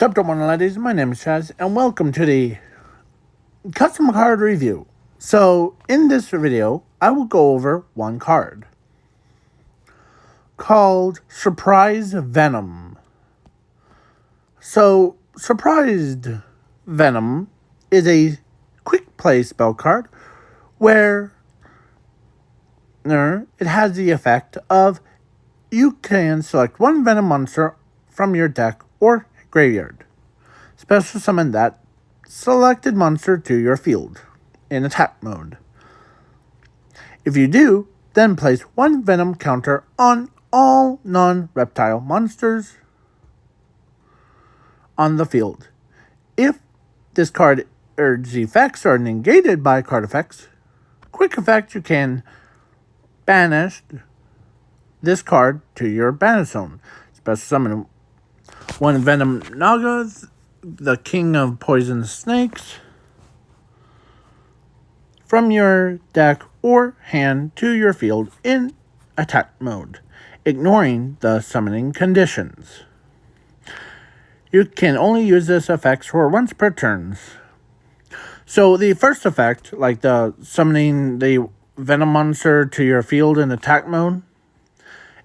Top one ladies, my name is Chaz, and welcome to the custom card review. So, in this video, I will go over one card called Surprise Venom. So, Surprised Venom is a quick play spell card where it has the effect of you can select one Venom monster from your deck or graveyard. Special summon that selected monster to your field in attack mode. If you do, then place one Venom counter on all non-reptile monsters on the field. If this card's effects are negated by card effects, quick effect, you can banish this card to your banish zone. Special summon one Venom Naga, the king of poison snakes, from your deck or hand to your field in attack mode, ignoring the summoning conditions. You can only use this effect for once per turn. So the first effect, like the summoning the Venom monster to your field in attack mode,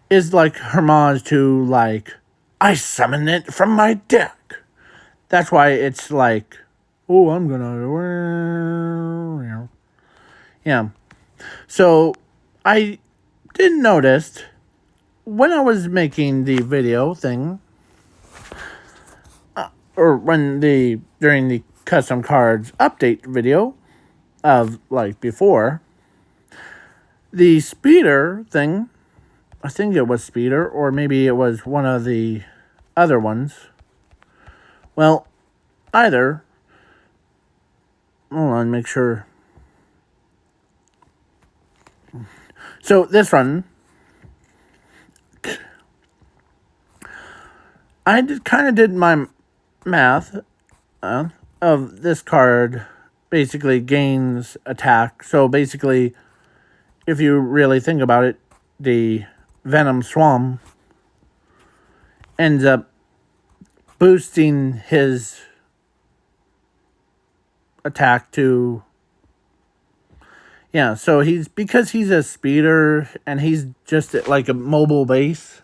is like homage to like, I summon it from my deck. That's why it's like, oh, I'm gonna, yeah. So I did notice when I was making the video thing, during the custom cards update video of like before, the speeder thing, I think it was speeder, or maybe it was one of the other ones. Well, either. Hold on, make sure. So this one, I did my math of this card. Basically gains attack. So basically, if you really think about it, the Venom Swarm ends up boosting his attack to, so because he's a speeder and he's just like a mobile base,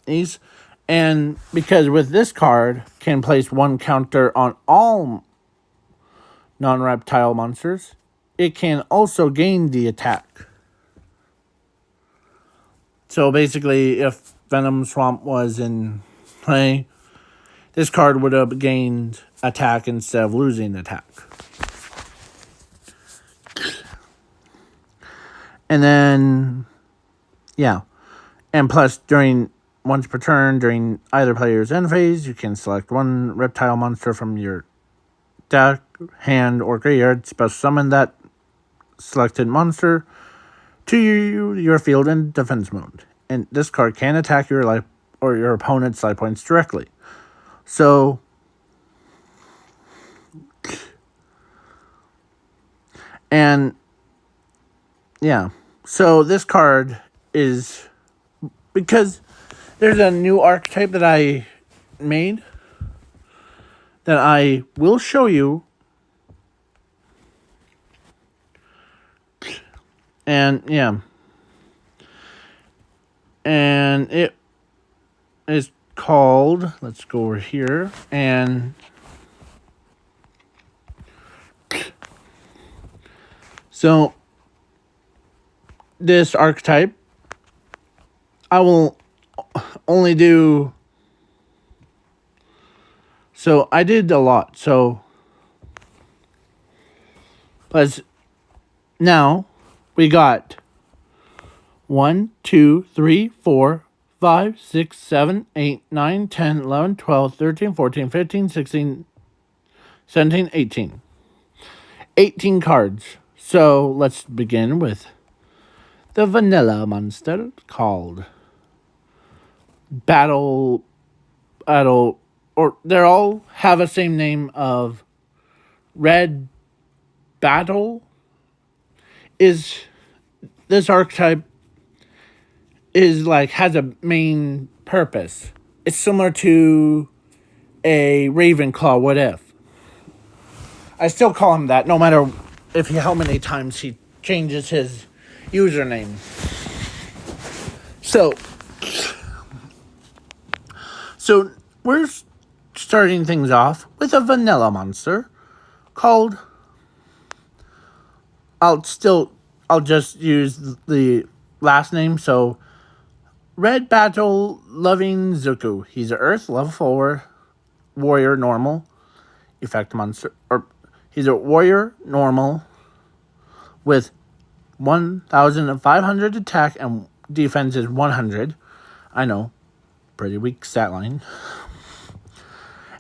and because with this card can place one counter on all non-reptile monsters, it can also gain the attack. So basically, if Venom Swamp was in play, this card would have gained attack instead of losing attack. And then, and plus once per turn during either player's end phase, you can select one reptile monster from your deck, hand, or graveyard, special summon that selected monster to your field in defense mode. And this card can attack your life or your opponent's life points directly. So, and so this card is, because there's a new archetype that I made that I will show you. And and it is called, let's go over here, and so this archetype, I will only do, so I did a lot, so let's, now we got 1, 2, 3, 4, 5, 6, 7, 8, 9, 10, 11, 12, 13, 14, 15, 16, 17, 18. 18 cards. So let's begin with the vanilla monster called Battle, or they all have the same name of Red Battle. Is this archetype is like has a main purpose. it's similar to a Ravenclaw what if. I still call him that no matter how many times he changes his username. So we're starting things off with a vanilla monster called, I'll just use the last name, so Red Battle Loving Zuku. He's an Earth level 4 warrior normal effect monster, or he's a warrior normal with 1,500 attack and defense is 100. I know, pretty weak stat line.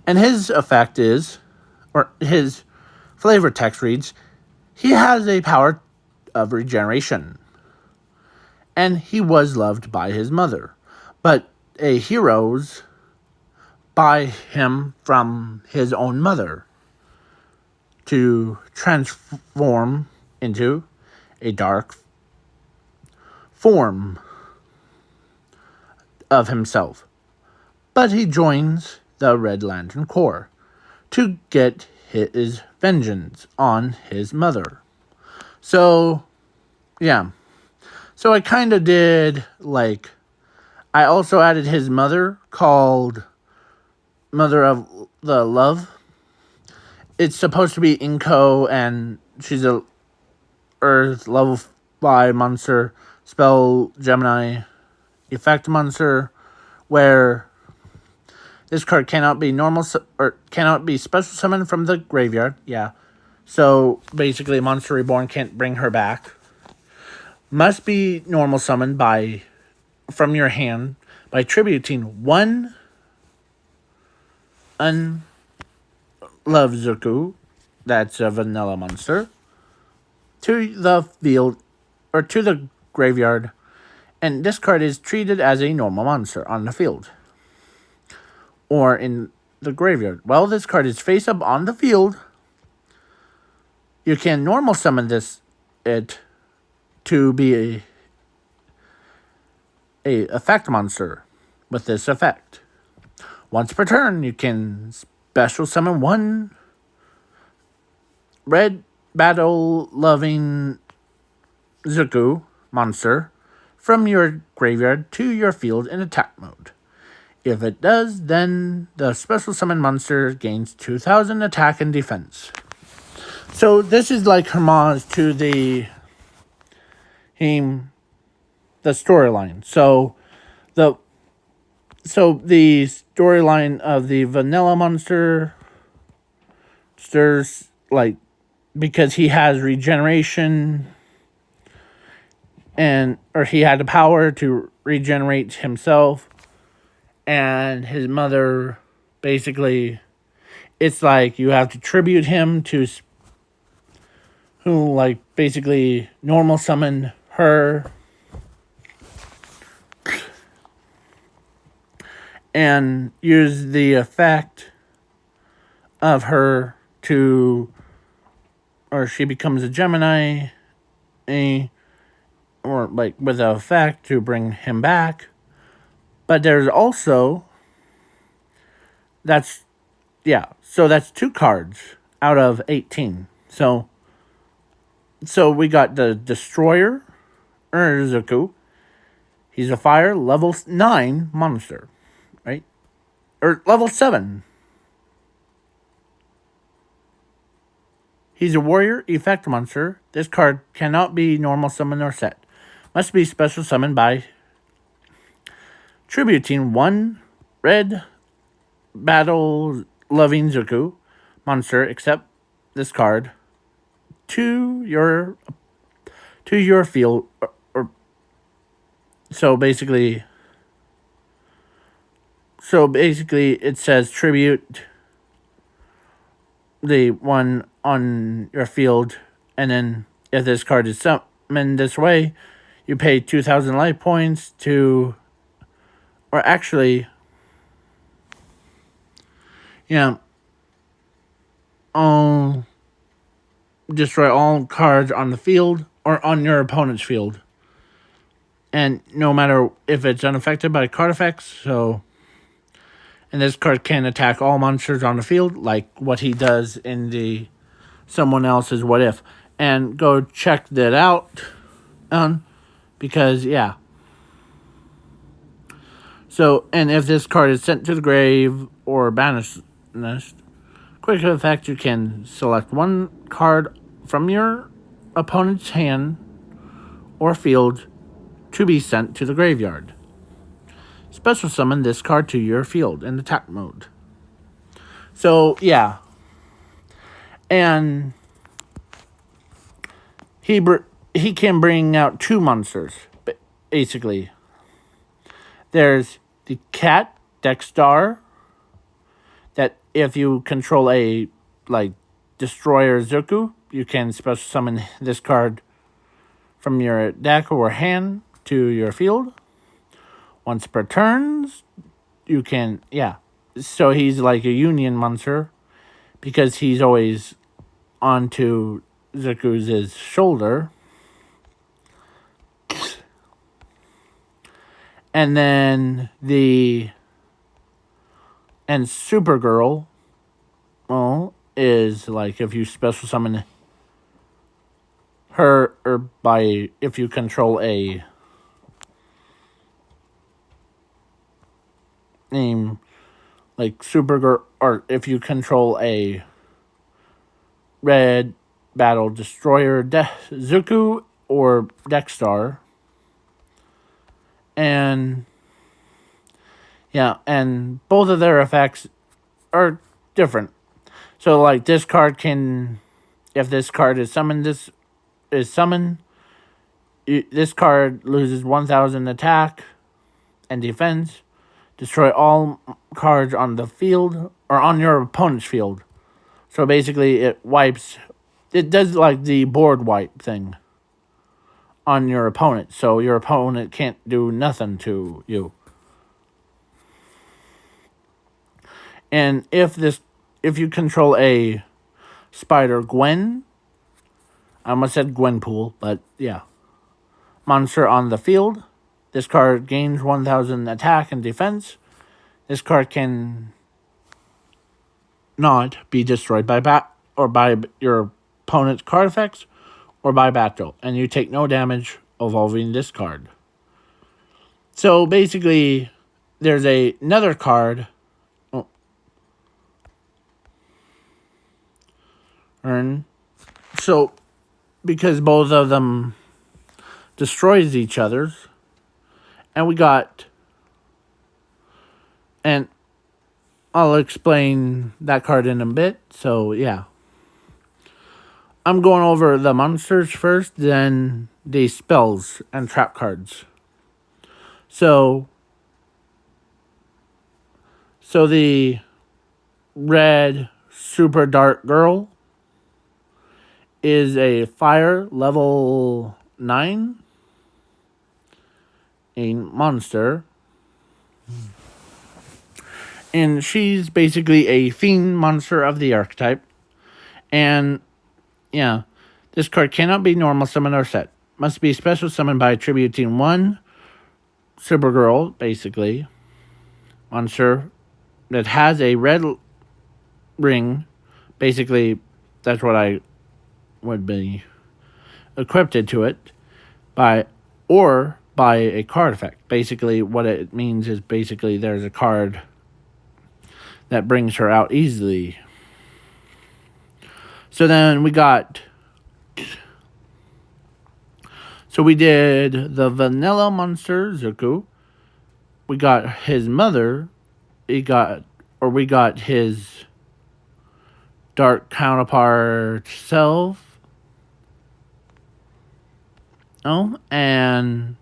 And his effect is, or his flavor text reads, he has a power of regeneration. And he was loved by his mother, but a hero's by him from his own mother to transform into a dark form of himself. But he joins the Red Lantern Corps to get his vengeance on his mother. So, yeah. So I kind of did, I also added his mother, called Mother of the Love. It's supposed to be Inko, and she's a Earth level 5 monster, spell Gemini effect monster, where this card cannot be cannot be special summoned from the graveyard. Yeah. So basically Monster Reborn can't bring her back. Must be normal summoned from your hand by tributing one Unloved Zuku, that's a vanilla monster, to the field or to the graveyard, and this card is treated as a normal monster on the field or in the graveyard. While this card is face up on the field, you can normal summon it to be a effect monster with this effect. Once per turn, you can special summon one Red Battle Loving Zuku monster from your graveyard to your field in attack mode. If it does, then the special summon monster gains 2,000 attack and defense. So this is like homage to the storyline. So the storyline of the vanilla monster stirs because he has regeneration or he had the power to regenerate himself, and his mother basically, it's like you have to tribute him to who basically normal summon her and use the effect of her or she becomes a Gemini, or with an effect to bring him back. But there's also, that's 2 cards out of 18. So we got the Destroyer, Zuku. He's a fire level 9 monster, right? Or level 7. He's a warrior effect monster. This card cannot be normal summon or set. Must be special summoned by tributing one Red Battle Loving Zuku monster, except this card, to your field. So basically it says tribute the one on your field, and then if this card is summoned this way, you pay 2,000 life points to, or actually, destroy all cards on the field or on your opponent's field. And no matter if it's unaffected by card effects, so And this card can attack all monsters on the field, like what he does in the someone else's What If. And go check that out. Because, yeah. So, and if this card is sent to the grave or banished, quick effect, you can select one card from your opponent's hand or field to be sent to the graveyard. Special summon this card to your field in attack mode. So, yeah. And he can bring out two monsters, basically. There's the cat, Dexstar, that if you control a, Destroyer Zuku, you can special summon this card from your deck or hand to your field. Once per turns, you can, So he's like a union monster because he's always onto Zuku's shoulder. And then Supergirl, is like if you special summon her or if you control a name like Supergirl, or if you control a red battle destroyer Zuku or Dexstar. And and both of their effects are different. So like this card can, if this card is summoned, this card loses 1,000 attack and defense. Destroy all cards on the field or on your opponent's field. So basically it does like the board wipe thing on your opponent. So your opponent can't do nothing to you. And if you control a Spider-Gwen, I almost said Gwenpool, but yeah. Monster on the field. This card gains 1,000 attack and defense. This card can not be destroyed by your opponent's card effects or by battle, and you take no damage evolving this card. So basically, there's another card. So, because both of them destroys each other's, and I'll explain that card in a bit. So yeah, I'm going over the monsters first, then the spells and trap cards. So the red super dark girl is a fire level 9, a monster. And she's basically a fiend monster of the archetype. And this card cannot be normal summon or set. Must be special summoned by attributing one Supergirl, basically, monster that has a red ring. Basically, that's what I would be equipped to it by a card effect. Basically, what it means is basically there's a card that brings her out easily. So then we did the vanilla monster Zuku. We got his mother. We got his dark counterpart self. And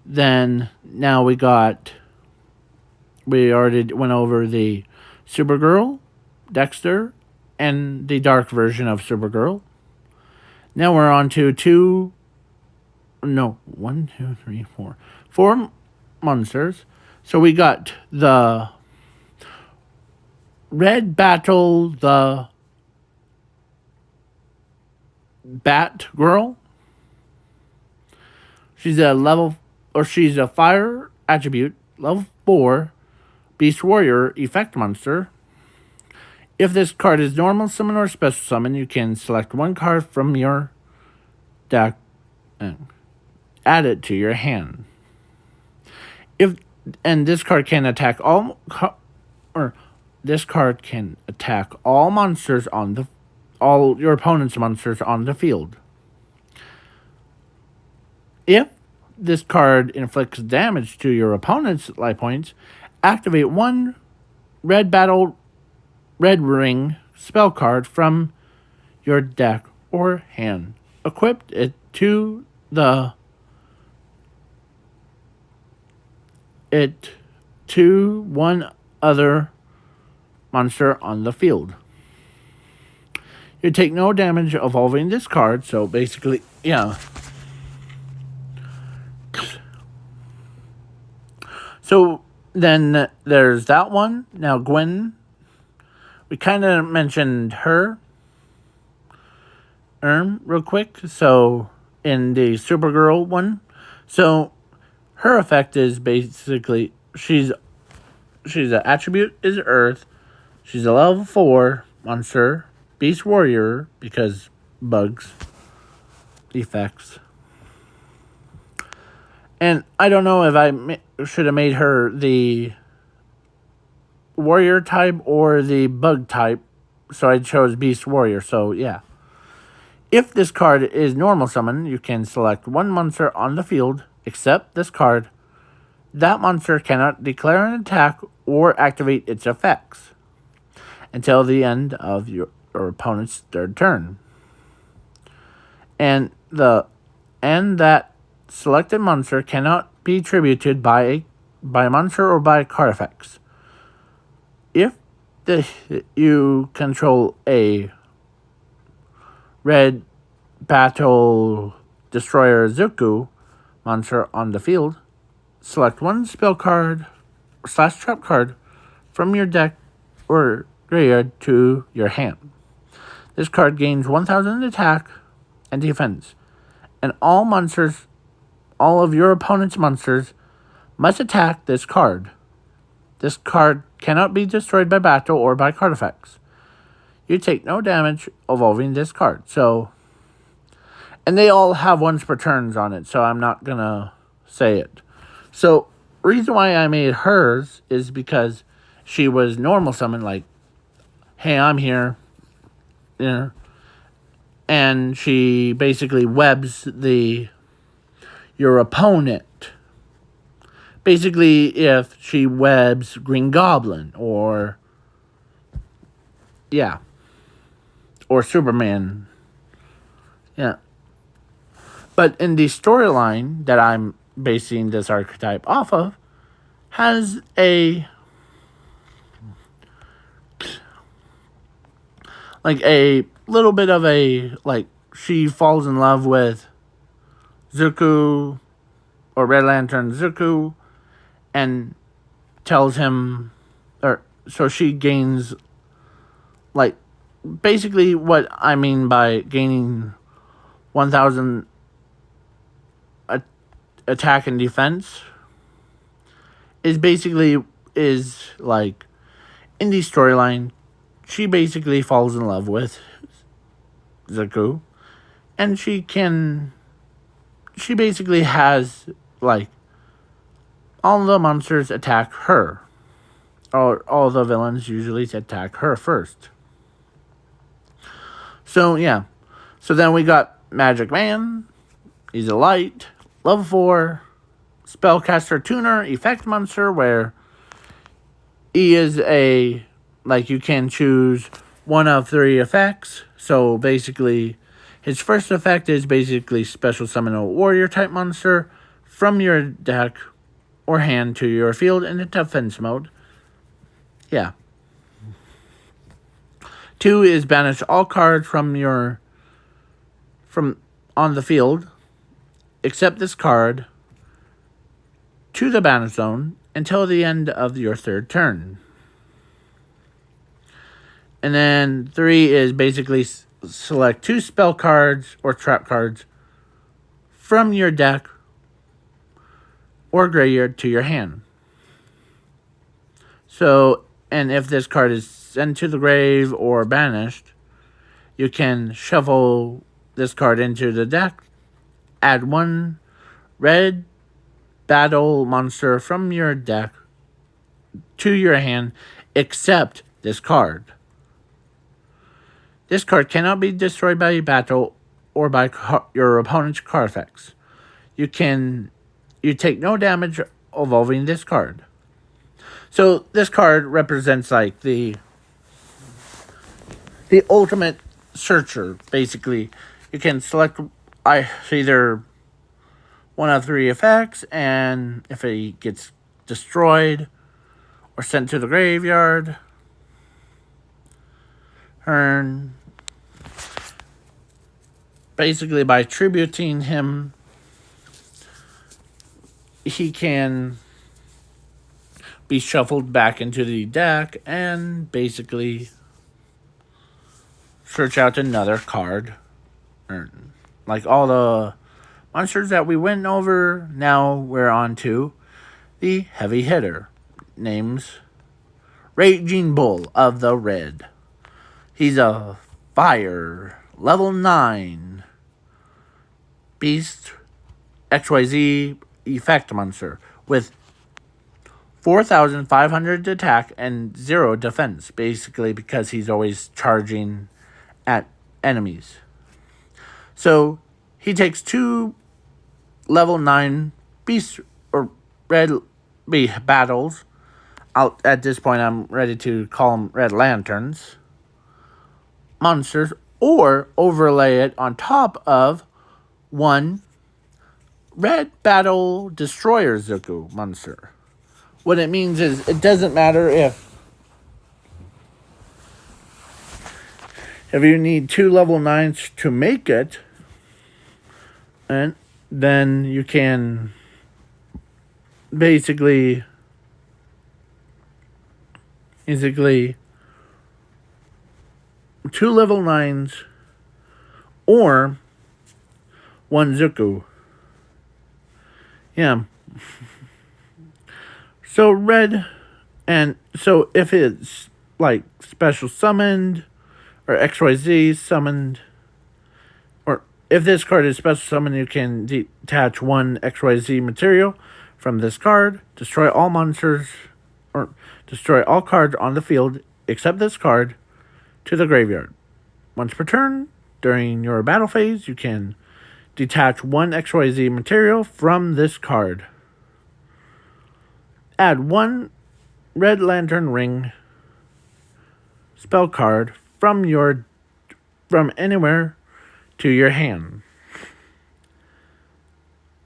then now we already went over the Supergirl, Dexter, and the dark version of Supergirl. Now we're on to four monsters. So we got the Red Battle, the Bat Girl. She's a fire attribute, level 4, Beast Warrior effect monster. If this card is normal summon or special summon, you can select one card from your deck and add it to your hand. This card can attack all monsters on all your opponent's monsters on the field. If this card inflicts damage to your opponent's life points, activate one red ring spell card from your deck or hand. Equip it to one other monster on the field. You take no damage evolving this card, so basically, yeah. So then there's that one. Now Gwen, we kind of mentioned her real quick. So in the Supergirl one, so her effect is basically she's an attribute is Earth. She's a level 4 monster, Beast Warrior because bugs effects. And I don't know if I should have made her the warrior type or the bug type, so I chose Beast Warrior, so yeah. If this card is normal summon, you can select one monster on the field, except this card. That monster cannot declare an attack or activate its effects until the end of your opponent's third turn. And that selected monster cannot be attributed by a monster or by card effects. If you control a red battle destroyer Zuko monster on the field, select one spell card / trap card from your deck or graveyard to your hand. This card gains 1,000 attack and defense, and all of your opponent's monsters must attack this card. This card cannot be destroyed by battle or by card effects. You take no damage evolving this card. And they all have once per turns on it, so I'm not going to say it. So, reason why I made hers is because she was normal summon, like, hey, I'm here, and she basically webs your opponent. Basically, if she webs Green Goblin or Superman. Yeah. But in the storyline that I'm basing this archetype off of, has a little bit of she falls in love with Zuko or Red Lantern Zuko and tells him, so she gains, basically what I mean by gaining 1,000 attack and defense in the storyline, she basically falls in love with Zuko, and she basically has, all the monsters attack her. Or all the villains usually attack her first. So, yeah. So then we got Magic Man. He's a light. Level 4. Spellcaster Tuner effect monster, where he is you can choose one of 3 effects. So, basically, his first effect is basically special summon a warrior type monster from your deck or hand to your field in the defense mode. Yeah. 2 is banish all cards from on the field, except this card, to the banish zone until the end of your third turn. And then 3 is basically select 2 spell cards or trap cards from your deck or graveyard to your hand. So, and if this card is sent to the grave or banished, you can shuffle this card into the deck, add one red battle monster from your deck to your hand, except this card. This card cannot be destroyed by battle or by your opponent's card effects. You take no damage evolving this card. So this card represents like the ultimate searcher, basically. You can select either one of three effects, and if it gets destroyed or sent to the graveyard, earn basically by tributing him, he can be shuffled back into the deck and basically search out another card. Like all the monsters that we went over, now we're on to the heavy hitter. Names Raging Bull of the Red. He's a fire, level 9 beast XYZ effect monster with 4,500 attack and 0 defense, basically because he's always charging at enemies. So he takes 2 level 9 beast or red battles. At this point, I'm ready to call them red lanterns monsters, or overlay it on top of 1 red battle destroyer Zuko monster. What it means is it doesn't matter if you need 2 level 9s to make it, and then you can basically 2 level 9s or 1 Zuko. Yeah. So red, and so if it's like special summoned or XYZ summoned, or if this card is special summoned, you can detach 1 XYZ material from this card, destroy all monsters, or destroy all cards on the field except this card to the graveyard. Once per turn, during your battle phase, you can detach 1 XYZ material from this card. Add 1 red lantern ring spell card from anywhere to your hand.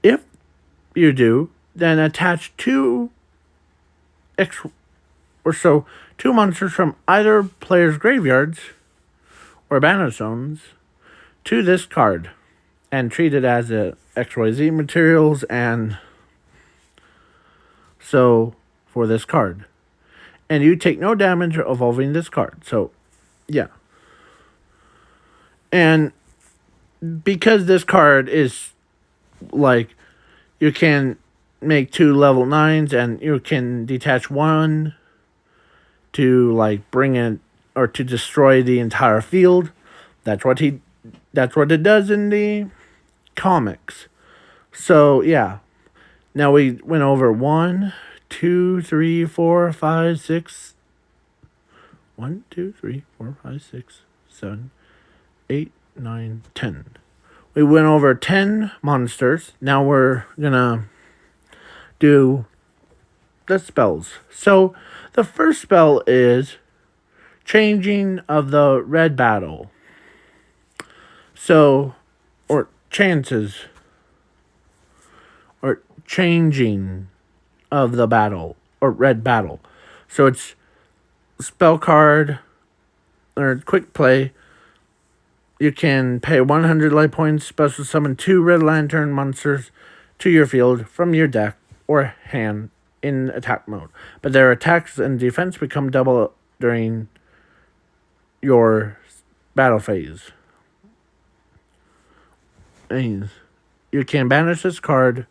If you do, then attach 2 monsters from either player's graveyards or banner zones to this card and treat it as a XYZ materials and so for this card. And you take no damage evolving this card. So, yeah. And because this card is like, you can make 2 level 9s and you can detach 1 to like bring in or to destroy the entire field. That's what it does in the comics. So yeah. Now we went over 1, 2, 3, 4, 5, 6. 1, 2, 3, 4, 5, 6, 7, 8, 9, 10. We went over 10 monsters. Now we're gonna do the spells. So the first spell is Changing of the Red Battle. So, or chances, or changing of the battle, or red battle. So it's spell card, or quick play. You can pay 100 life points, special summon 2 red lantern monsters to your field from your deck or hand in attack mode. But their attacks and defense become double during your battle phase. And you can banish this card,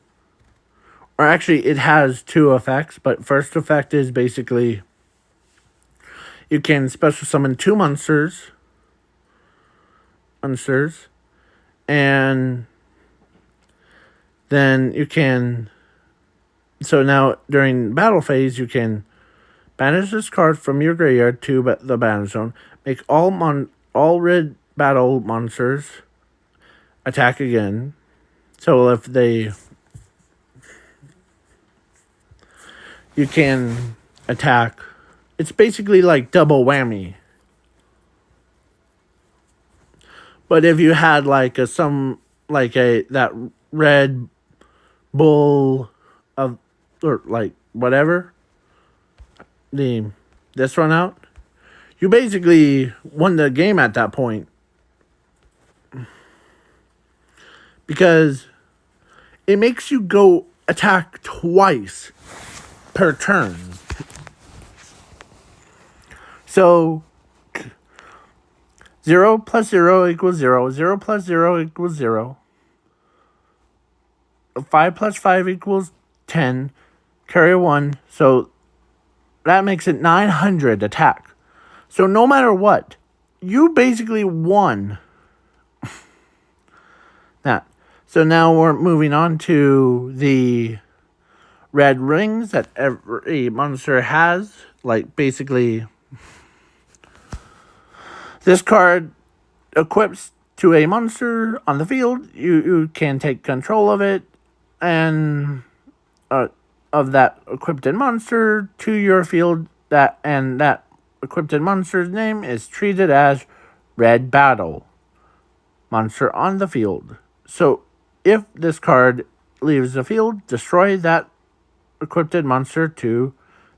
or actually it has 2 effects, but first effect is basically You can special summon 2 monsters, and then you can. So now during battle phase, you can banish this card from your graveyard to the battle zone. Make all red battle monsters attack again. So if you can attack. It's basically like double whammy. But if you had like that red bull of, or like whatever, this one out, you basically won the game at that point. Because it makes you go attack twice per turn. So 0 plus 0 equals 0. 0 plus 0 equals 0. 5 plus 5 equals 10. Carry 1. So that makes it 900 attack. So no matter what, you basically won that. So now we're moving on to the red rings that every monster has. Like basically, this card equips to a monster on the field. You can take control of it and of that equipped monster to your field. That equipped monster's name is treated as red battle monster on the field. So if this card leaves the field, destroy that equipped monster to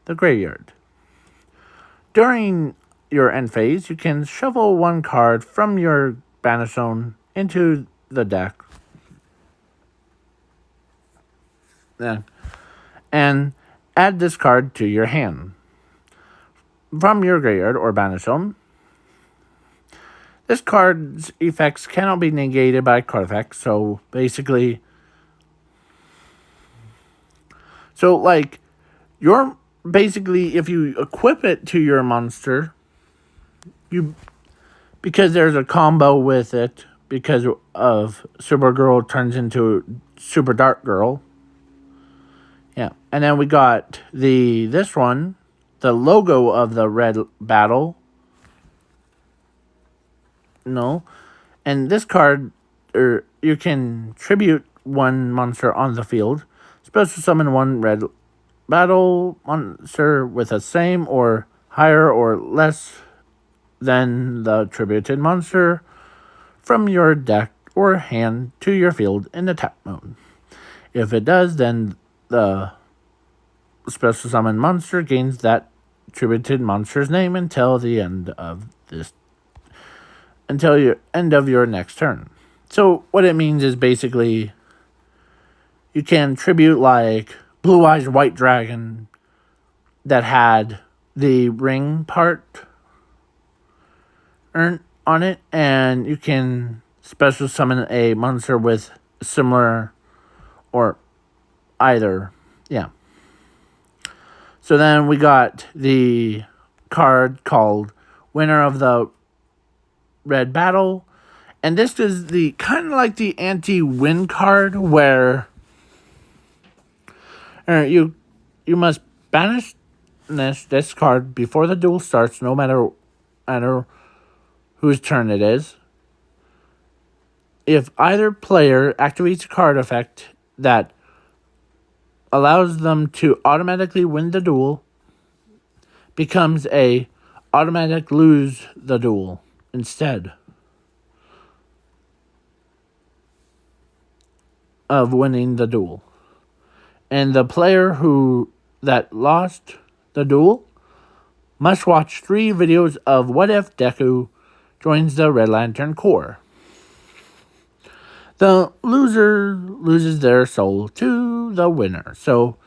the graveyard. During your end phase, you can shuffle 1 card from your banish zone into the deck. And add this card to your hand from your graveyard or banish zone. This card's effects cannot be negated by card effects, so basically, if you equip it to your monster, because there's a combo with it, because of Supergirl turns into Super Dark Girl. Yeah, and then we got this one, the logo of the red battle. No, and this card, you can tribute 1 monster on the field, special summon 1 red battle monster with a same or higher or less than the tributed monster from your deck or hand to your field in attack mode. If it does, then the special summon monster gains that tributed monster's name until the end of your next turn. So what it means is basically you can tribute like Blue Eyes White Dragon that had the ring part earned on it, and you can special summon a monster with similar or either. Yeah. So then we got the card called Winner of the Red Battle, and this is the kind of like the anti-win card where you must banish this card before the duel starts, no matter whose turn it is. If either player activates a card effect that allows them to automatically win the duel, becomes a automatic lose the duel instead of winning the duel. And the player that lost the duel must watch 3 videos of What If Deku joins the Red Lantern Corps. The loser loses their soul to the winner. So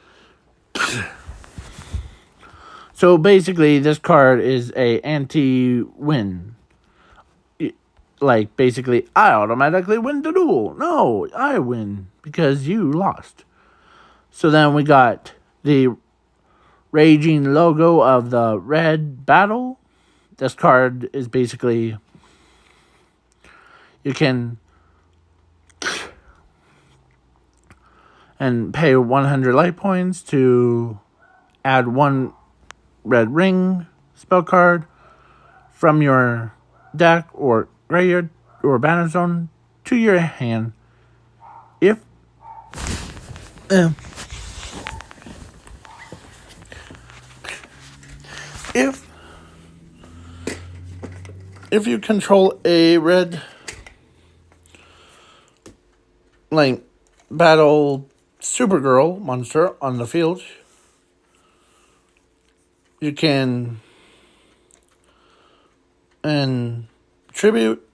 basically, this card is a anti-win. Like, basically, I automatically win the duel. No, I win because you lost. So then we got the raging logo of the red battle. this card is basically, you can and pay 100 light points to add one red ring spell card from your deck or graveyard or banner zone to your hand. If if you control a red battle Supergirl monster on the field, you can and tribute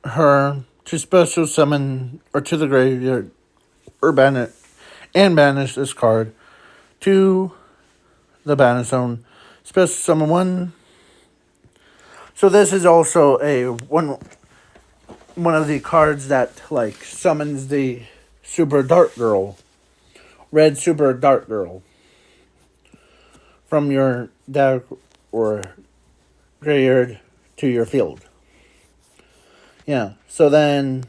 her to special summon or to the graveyard or banish this card to the banner zone. Special summon one. So this is also a one of the cards that summons the Super Dark Girl, Red Super Dark Girl, from your deck or graveyard to your field. Yeah, so then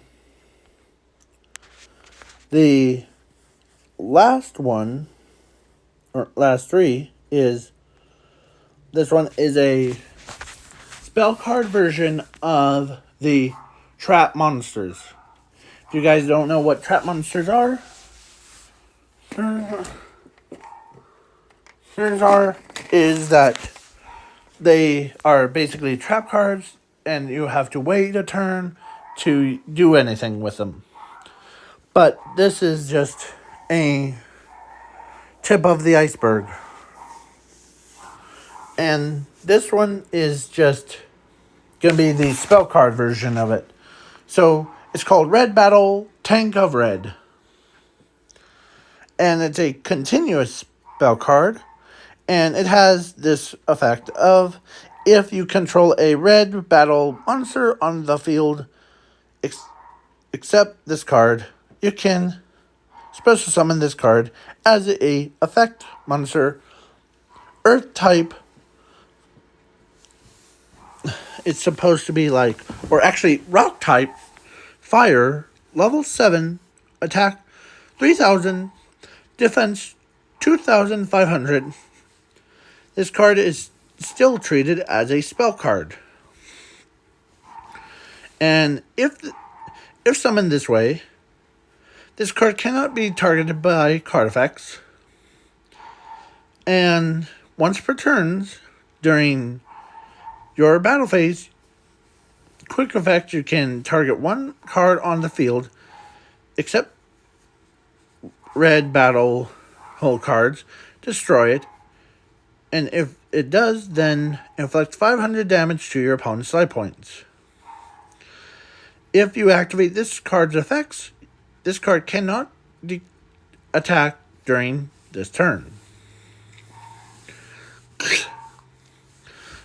the last one, or last three, is this one is a spell card version of the trap monsters. If you guys don't know what trap monsters are, is that they are basically trap cards, and you have to wait a turn to do anything with them. But this is just a tip of the iceberg. And this one is just going to be the spell card version of it. So it's called Red Battle Tank of Red. And it's a continuous spell card. And it has this effect of, if you control a red battle monster on the field, except this card, you can special summon this card as a effect monster, Earth type. It's supposed to be or actually rock type, fire, level 7, attack 3,000, defense 2,500. This card is still treated as a spell card. And if summoned this way, this card cannot be targeted by card effects. And once per turn, during your battle phase, quick effect, you can target one card on the field, except red battle hold cards, destroy it, and if it does, then inflict 500 damage to your opponent's life points. If you activate this card's effects, this card cannot attack during this turn.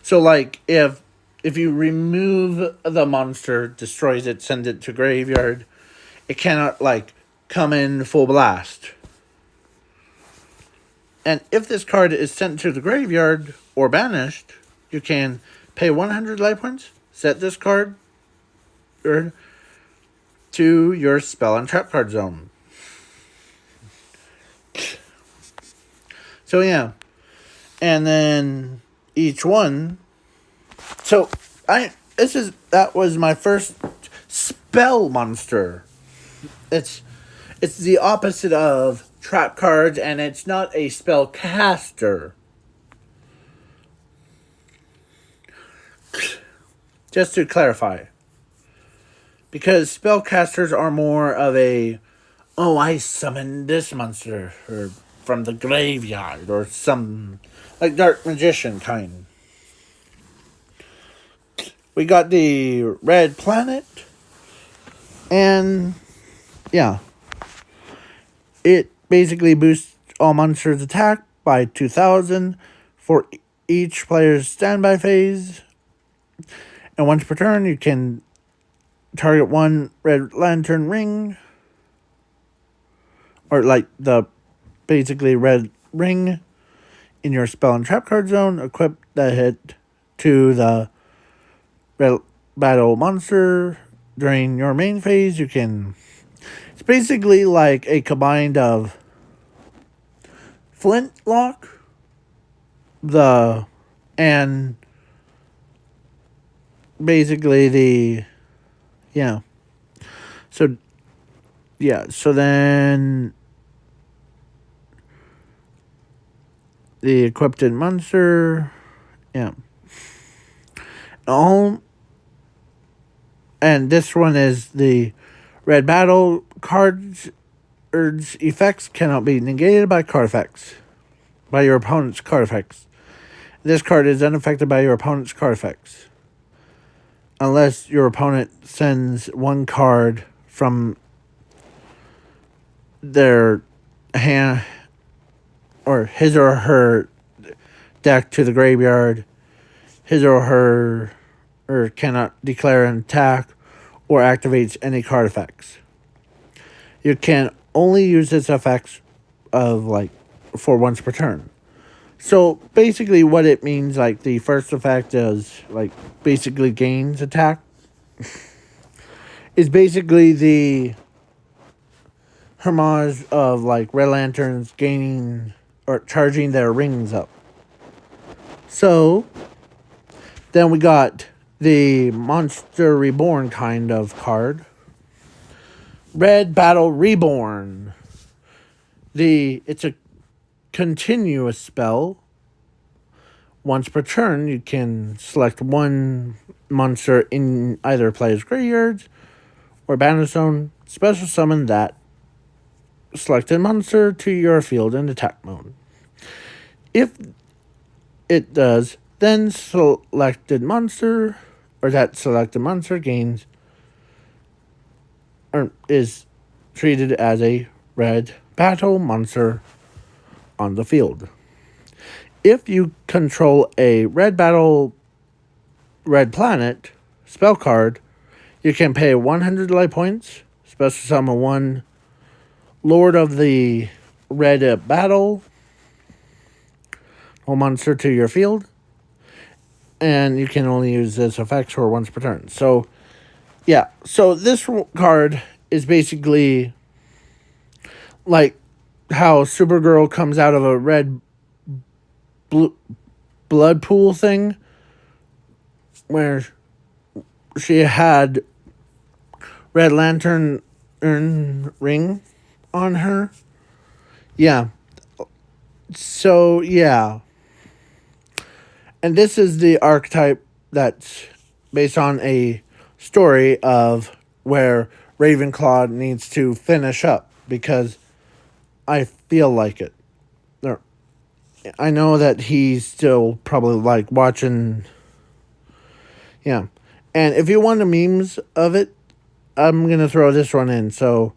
So if you remove the monster, destroys it, send it to graveyard, it cannot come in full blast. And if this card is sent to the graveyard or banished, you can pay 100 life points, set this card to your spell and trap card zone. So yeah. And then each one. So that was my first spell monster. It's the opposite of trap cards, and it's not a spell caster. Just to clarify. Because spellcasters are more of a, I summoned this monster or from the graveyard or some dark magician kind. We got the red planet, and yeah, it basically boosts all monsters' attack by 2,000 for each player's standby phase, and once per turn you can target one red lantern ring, or the basically red ring in your spell and trap card zone, equip the hit to the red battle monster during your main phase. It's basically like a combined of Flintlock, and basically yeah. So, yeah, so then the equipped monster, yeah. All, and this one is the red battle cards. Urge effects cannot be negated by card effects, by your opponent's card effects. This card is unaffected by your opponent's card effects, unless your opponent sends one card from their hand or his or her deck to the graveyard. His or her or cannot declare an attack or activates any card effects. You can only use its effects for once per turn. So basically what it means, like the first effect is basically gains attack. Is basically the homage of Red Lanterns gaining or charging their rings up. So then we got the Monster Reborn kind of card. Red Battle Reborn. It's a continuous spell. Once per turn, you can select one monster in either player's graveyard or banner zone, special summon that selected monster to your field in attack mode. If it does, then that selected monster gains or is treated as a red battle monster on the field. If you control a red planet spell card, you can pay 100 life points, special summon one Lord of the Red Battle monster to your field, and you can only use this effect for once per turn. So, yeah. So this card is basically like how Supergirl comes out of a red blood pool thing, where she had Red Lantern ring on her. Yeah. So, yeah. And this is the archetype that's based on a story of where Ravenclaw needs to finish up, because I feel like it. I know that he's still probably watching. Yeah. And if you want the memes of it, I'm going to throw this one in. So,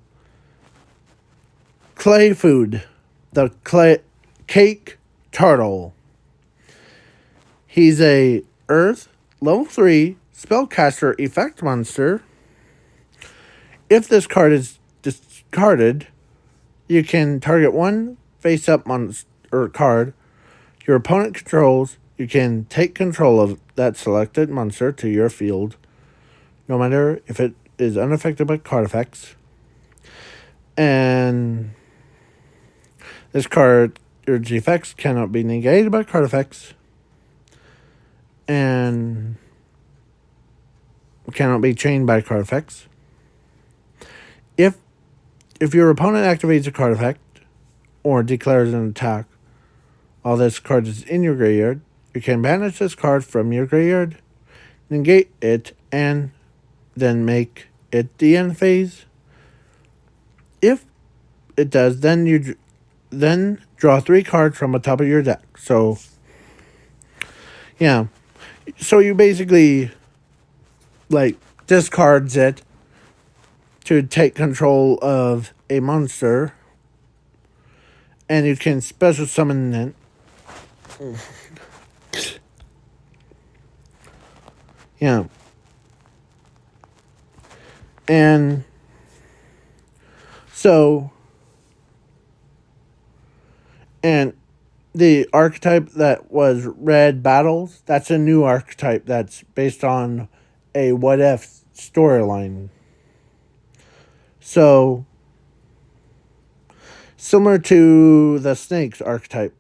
Clay Food. The Cake Turtle. He's a Earth level 3 spellcaster effect monster. If this card is discarded, you can target one face-up monster or card your opponent controls. You can take control of that selected monster to your field, no matter if it is unaffected by card effects. And this card's effects cannot be negated by card effects, and cannot be chained by card effects. If your opponent activates a card effect or declares an attack while this card is in your graveyard, you can banish this card from your graveyard, negate it, and then make it the end phase. If it does, then you draw 3 cards from the top of your deck. So, yeah. So you basically discards it to take control of a monster, and you can special summon it. Yeah. And so, and the archetype that was Red Battles, that's a new archetype that's based on a what if storyline. So, similar to the Snakes archetype.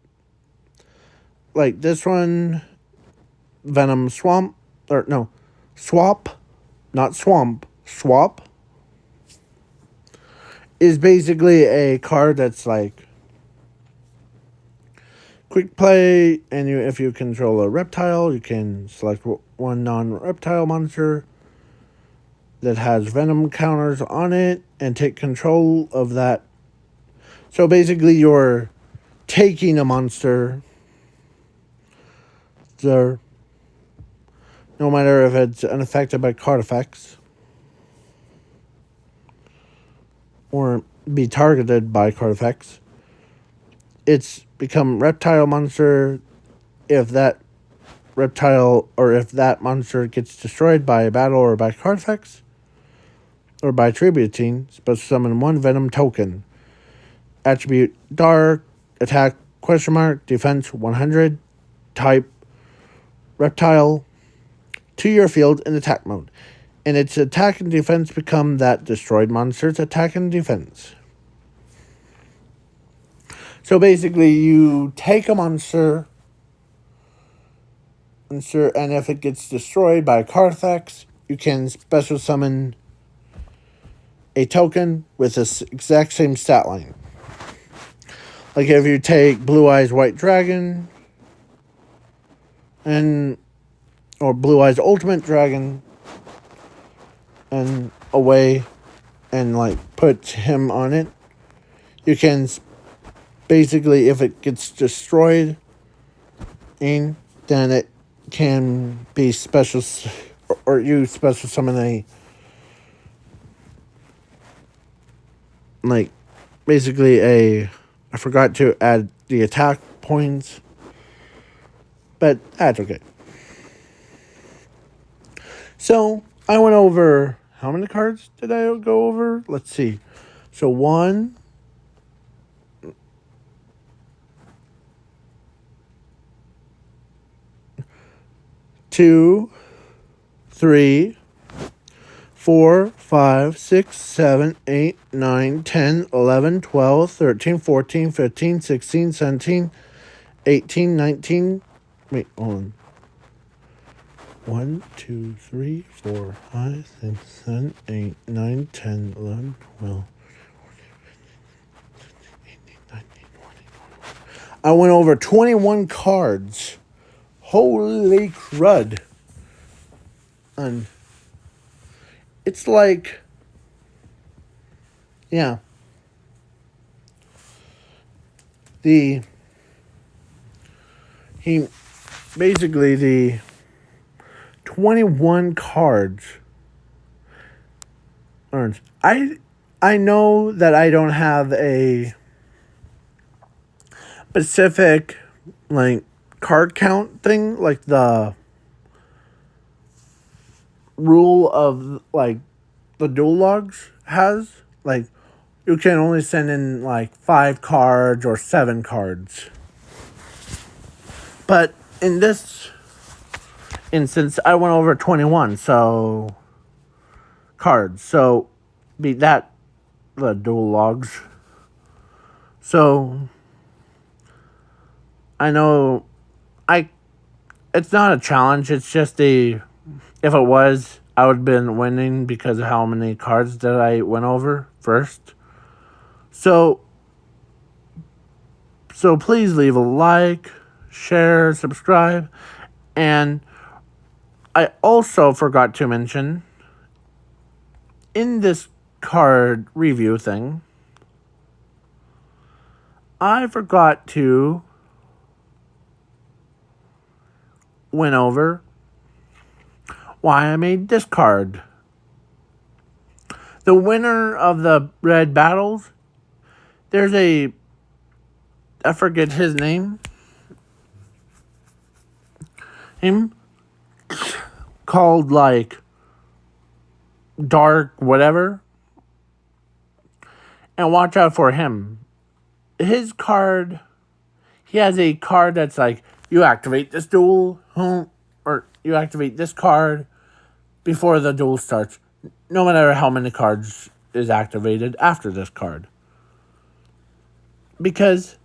Like this one, Venom Swamp, or no, Swap, not Swamp, Swap, is basically a card that's like quick play, and if you control a reptile, you can select one non-reptile monster that has venom counters on it and take control of that. So basically, you're taking a monster there, no matter if it's unaffected by card effects or be targeted by card effects. It's become reptile monster if that reptile or if that monster gets destroyed by a battle or by card effects or by tributing. Special summon one venom token. Attribute dark, attack question mark, defense 100, type reptile, to your field in attack mode. And its attack and defense become that destroyed monster's attack and defense. So basically, you take a monster, and if it gets destroyed by card effects, you can special summon a token with this exact same stat line. Like if you take Blue Eyes White Dragon, or Blue Eyes Ultimate Dragon, and away, and like put him on it, you can basically, if it gets destroyed, then it can be special, or you special summon a, like, basically I forgot to add the attack points, but that's okay. So, I went over, how many cards did I go over? Let's see. So, 1, 2, 3, 4, 5, 6, 7, 8, 9, 10, 11, 12, 13, 14, 15, 16, 17, 18, 19. Wait, hold on. 1, 2, 3, 4, 5, 6, 7, 8, 9, 10, 11, 12. I went over 21 cards. Holy crud. And it's like, yeah. Basically the 21 cards earns. I know that I don't have a specific like card count thing, like the rule of like the dual logs has. Like you can only send in like 5 cards or 7 cards. But in this instance, I went over 21 cards. So be that the dual logs. So I know it's not a challenge, it's just if it was, I would have been winning because of how many cards that I went over first. So please leave a like, share, subscribe, and I also forgot to mention in this card review thing, I forgot to went over why I made this card. The winner of the red battles, there's I forget his name. Him called like Dark whatever. And watch out for him. His card, he has a card that's like, you activate this duel, or you activate this card, before the duel starts, no matter how many cards is activated after this card. Because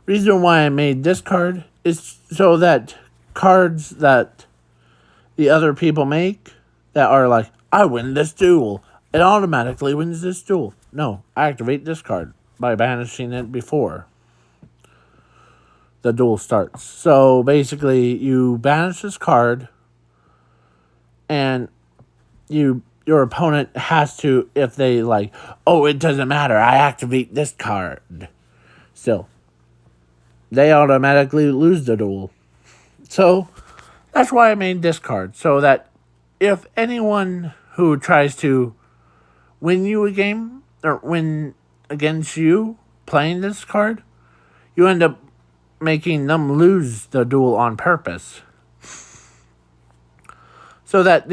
reason why I made this card is so that cards that the other people make that are like, I win this duel, it automatically wins this duel. No, I activate this card by banishing it before the duel starts. So basically, you banish this card, and your opponent has to, if they like, oh, it doesn't matter, I activate this card. Still, they automatically lose the duel. So that's why I made this card, so that if anyone who tries to win you a game or win against you playing this card, you end up making them lose the duel on purpose. So that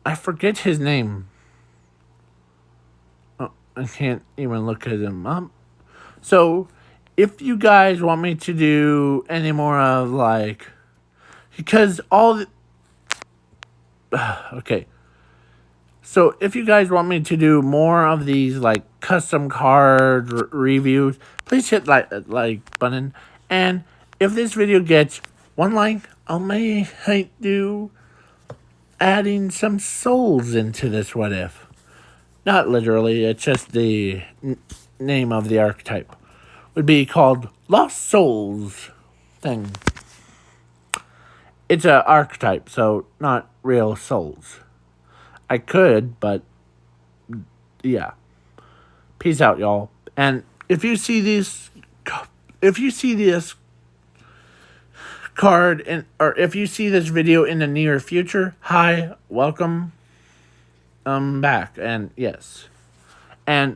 I forget his name. Oh, I can't even look at him up. So if you guys want me to do any more of like, because okay. So if you guys want me to do more of these like custom card reviews, please hit like button. And if this video gets 1 like, I may do adding some souls into this what if. Not literally, it's just the name of the archetype. Would be called Lost Souls thing. It's an archetype, so not real souls. I could, but yeah. Peace out, y'all. And if you see this card or if you see this video in the near future, hi, welcome back. And yes. And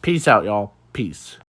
peace out, y'all. Peace.